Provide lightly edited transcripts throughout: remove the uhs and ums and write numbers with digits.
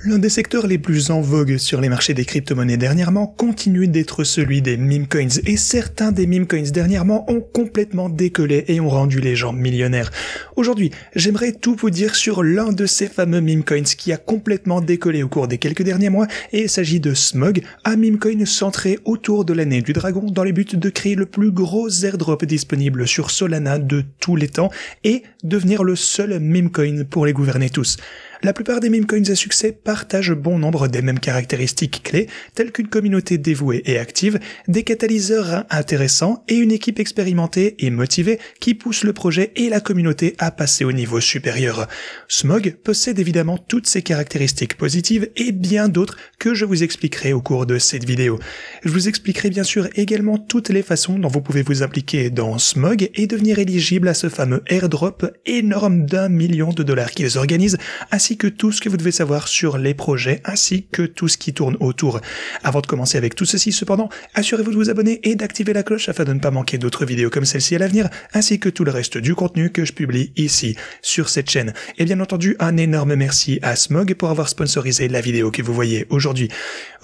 L'un des secteurs les plus en vogue sur les marchés des crypto-monnaies dernièrement continue d'être celui des meme coins, et certains des meme coins dernièrement ont complètement décollé et ont rendu les gens millionnaires. Aujourd'hui, j'aimerais tout vous dire sur l'un de ces fameux meme coins qui a complètement décollé au cours des quelques derniers mois, et il s'agit de Smog, un meme coin centré autour de l'année du dragon dans le but de créer le plus gros airdrop disponible sur Solana de tous les temps et devenir le seul meme coin pour les gouverner tous. La plupart des meme coins à succès partagent bon nombre des mêmes caractéristiques clés, telles qu'une communauté dévouée et active, des catalyseurs intéressants et une équipe expérimentée et motivée qui pousse le projet et la communauté à passer au niveau supérieur. Smog possède évidemment toutes ces caractéristiques positives et bien d'autres que je vous expliquerai au cours de cette vidéo. Je vous expliquerai bien sûr également toutes les façons dont vous pouvez vous impliquer dans Smog et devenir éligible à ce fameux airdrop énorme d'1 million de dollars qu'ils organisent, ainsi que tout ce que vous devez savoir sur les projets, ainsi que tout ce qui tourne autour. Avant de commencer avec tout ceci, cependant, assurez-vous de vous abonner et d'activer la cloche afin de ne pas manquer d'autres vidéos comme celle-ci à l'avenir, ainsi que tout le reste du contenu que je publie ici, sur cette chaîne. Et bien entendu, un énorme merci à Smog pour avoir sponsorisé la vidéo que vous voyez aujourd'hui.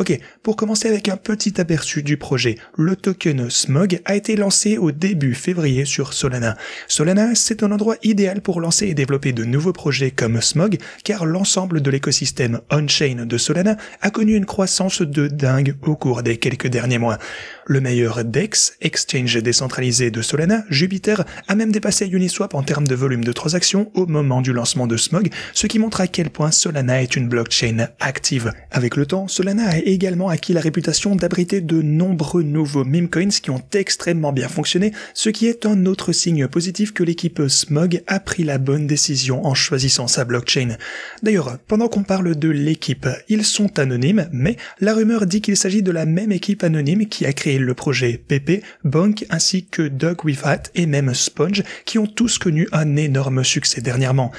Ok, pour commencer avec un petit aperçu du projet, le token Smog a été lancé au début février sur Solana. Solana, c'est un endroit idéal pour lancer et développer de nouveaux projets comme Smog, car l'ensemble de l'écosystème on-chain de Solana a connu une croissance de dingue au cours des quelques derniers mois. Le meilleur DEX, exchange décentralisé de Solana, Jupiter, a même dépassé Uniswap en termes de volume de transactions au moment du lancement de Smog, ce qui montre à quel point Solana est une blockchain active. Avec le temps, Solana a également acquis la réputation d'abriter de nombreux nouveaux meme coins qui ont extrêmement bien fonctionné, ce qui est un autre signe positif que l'équipe Smog a pris la bonne décision en choisissant sa blockchain. D'ailleurs, pendant qu'on parle de l'équipe, ils sont anonymes, mais la rumeur dit qu'il s'agit de la même équipe anonyme qui a créé le projet PP, Bonk ainsi que Dog with Hat et même Sponge, qui ont tous connu un énorme succès dernièrement.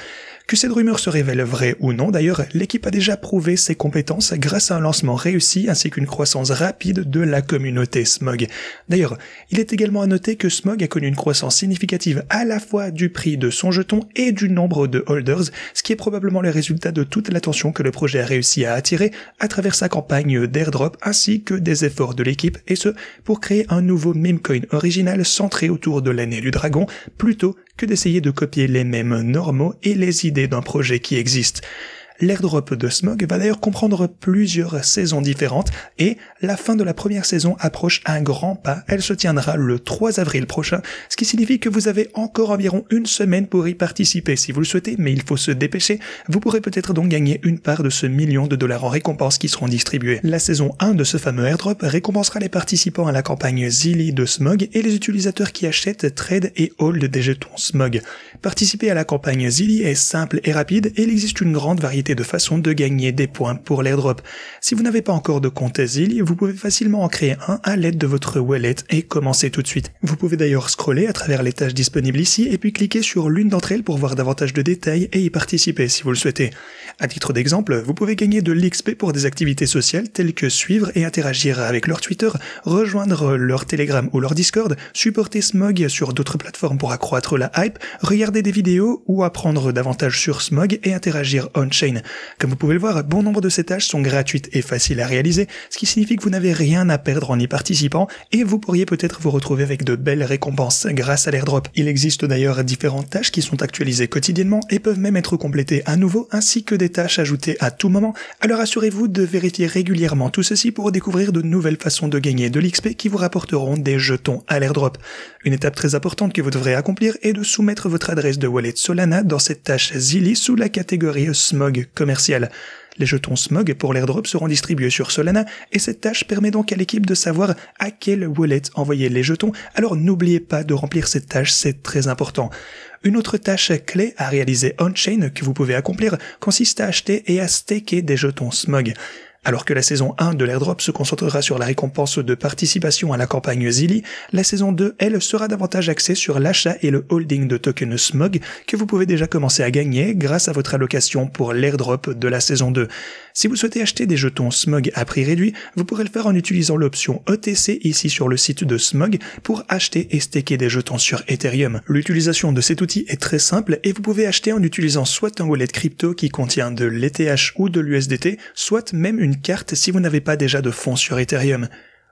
Que cette rumeur se révèle vraie ou non, d'ailleurs, l'équipe a déjà prouvé ses compétences grâce à un lancement réussi ainsi qu'une croissance rapide de la communauté Smog. D'ailleurs, il est également à noter que Smog a connu une croissance significative à la fois du prix de son jeton et du nombre de holders, ce qui est probablement le résultat de toute l'attention que le projet a réussi à attirer à travers sa campagne d'airdrop ainsi que des efforts de l'équipe, et ce, pour créer un nouveau meme coin original centré autour de l'année du dragon, plutôt que d'essayer de copier les mêmes normaux et les idées d'un projet qui existe. L'airdrop de Smog va d'ailleurs comprendre plusieurs saisons différentes et la fin de la première saison approche un grand pas. Elle se tiendra le 3 avril prochain, ce qui signifie que vous avez encore environ une semaine pour y participer si vous le souhaitez, mais il faut se dépêcher. Vous pourrez peut-être donc gagner une part de ce $1 million en récompenses qui seront distribuées. La saison 1 de ce fameux airdrop récompensera les participants à la campagne Zilli de Smog et les utilisateurs qui achètent, trade et hold des jetons Smog. Participer à la campagne Zilli est simple et rapide et il existe une grande variété de façons de gagner des points pour l'airdrop. Si vous n'avez pas encore de compte Zilli, vous pouvez facilement en créer un à l'aide de votre wallet et commencer tout de suite. Vous pouvez d'ailleurs scroller à travers les tâches disponibles ici et puis cliquer sur l'une d'entre elles pour voir davantage de détails et y participer si vous le souhaitez. À titre d'exemple, vous pouvez gagner de l'XP pour des activités sociales telles que suivre et interagir avec leur Twitter, rejoindre leur Telegram ou leur Discord, supporter Smog sur d'autres plateformes pour accroître la hype, regarder des vidéos ou apprendre davantage sur Smog et interagir on-chain. Comme vous pouvez le voir, bon nombre de ces tâches sont gratuites et faciles à réaliser, ce qui signifie que vous n'avez rien à perdre en y participant et vous pourriez peut-être vous retrouver avec de belles récompenses grâce à l'airdrop. Il existe d'ailleurs différentes tâches qui sont actualisées quotidiennement et peuvent même être complétées à nouveau, ainsi que des tâches ajoutées à tout moment, alors assurez-vous de vérifier régulièrement tout ceci pour découvrir de nouvelles façons de gagner de l'XP qui vous rapporteront des jetons à l'airdrop. Une étape très importante que vous devrez accomplir est de soumettre votre adresse de wallet Solana dans cette tâche Zilli sous la catégorie Smog commercial. Les jetons Smog pour l'airdrop seront distribués sur Solana et cette tâche permet donc à l'équipe de savoir à quelle wallet envoyer les jetons, alors n'oubliez pas de remplir cette tâche, c'est très important. Une autre tâche clé à réaliser on-chain que vous pouvez accomplir consiste à acheter et à staker des jetons Smog. Alors que la saison 1 de l'airdrop se concentrera sur la récompense de participation à la campagne Zilli, la saison 2, elle, sera davantage axée sur l'achat et le holding de tokens SMOG que vous pouvez déjà commencer à gagner grâce à votre allocation pour l'airdrop de la saison 2. Si vous souhaitez acheter des jetons SMOG à prix réduit, vous pourrez le faire en utilisant l'option ETC ici sur le site de SMOG pour acheter et staker des jetons sur Ethereum. L'utilisation de cet outil est très simple et vous pouvez acheter en utilisant soit un wallet crypto qui contient de l'ETH ou de l'USDT, soit même une carte si vous n'avez pas déjà de fonds sur Ethereum.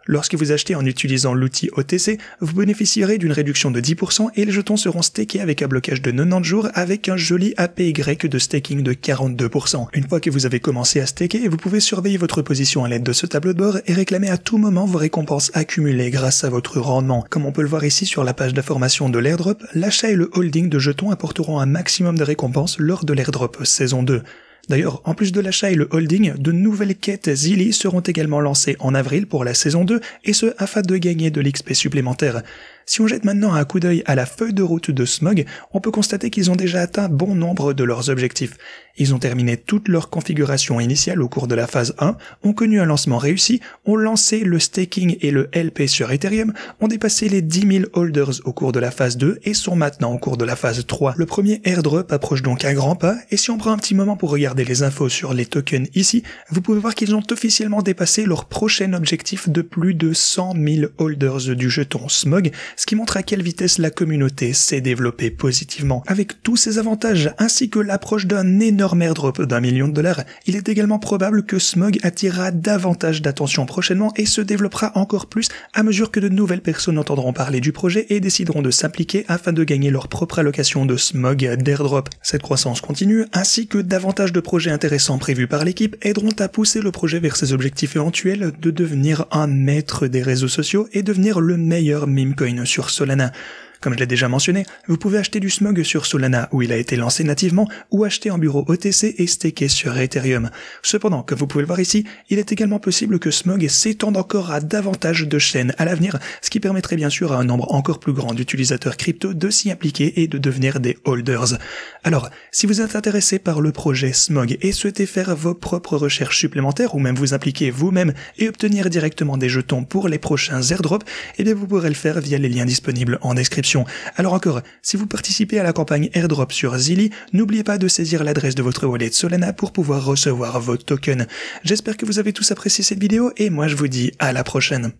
Lorsque vous achetez en utilisant l'outil OTC, vous bénéficierez d'une réduction de 10% et les jetons seront stakés avec un blocage de 90 jours avec un joli APY de staking de 42%. Une fois que vous avez commencé à staker, vous pouvez surveiller votre position à l'aide de ce tableau de bord et réclamer à tout moment vos récompenses accumulées grâce à votre rendement. Comme on peut le voir ici sur la page d'information de l'airdrop, l'achat et le holding de jetons apporteront un maximum de récompenses lors de l'airdrop saison 2. D'ailleurs, en plus de l'achat et le holding, de nouvelles quêtes Zilli seront également lancées en avril pour la saison 2, et ce afin de gagner de l'XP supplémentaire. Si on jette maintenant un coup d'œil à la feuille de route de SMOG, on peut constater qu'ils ont déjà atteint bon nombre de leurs objectifs. Ils ont terminé toute leur configuration initiale au cours de la phase 1, ont connu un lancement réussi, ont lancé le staking et le LP sur Ethereum, ont dépassé les 10 000 holders au cours de la phase 2 et sont maintenant au cours de la phase 3. Le premier airdrop approche donc à grands pas, et si on prend un petit moment pour regarder les infos sur les tokens ici, vous pouvez voir qu'ils ont officiellement dépassé leur prochain objectif de plus de 100 000 holders du jeton SMOG, ce qui montre à quelle vitesse la communauté s'est développée positivement. Avec tous ces avantages, ainsi que l'approche d'un énorme airdrop d'1 million de dollars, il est également probable que SMOG attirera davantage d'attention prochainement et se développera encore plus à mesure que de nouvelles personnes entendront parler du projet et décideront de s'impliquer afin de gagner leur propre allocation de SMOG d'airdrop. Cette croissance continue, ainsi que davantage de projets intéressants prévus par l'équipe, aideront à pousser le projet vers ses objectifs éventuels de devenir un maître des réseaux sociaux et devenir le meilleur meme coin sur Solana. Comme je l'ai déjà mentionné, vous pouvez acheter du SMOG sur Solana où il a été lancé nativement ou acheter en bureau OTC et staker sur Ethereum. Cependant, comme vous pouvez le voir ici, il est également possible que SMOG s'étende encore à davantage de chaînes à l'avenir, ce qui permettrait bien sûr à un nombre encore plus grand d'utilisateurs crypto de s'y impliquer et de devenir des holders. Alors, si vous êtes intéressé par le projet SMOG et souhaitez faire vos propres recherches supplémentaires ou même vous impliquer vous-même et obtenir directement des jetons pour les prochains airdrops, eh bien vous pourrez le faire via les liens disponibles en description. Alors encore, si vous participez à la campagne airdrop sur Zilli, n'oubliez pas de saisir l'adresse de votre wallet Solana pour pouvoir recevoir vos tokens. J'espère que vous avez tous apprécié cette vidéo et moi je vous dis à la prochaine.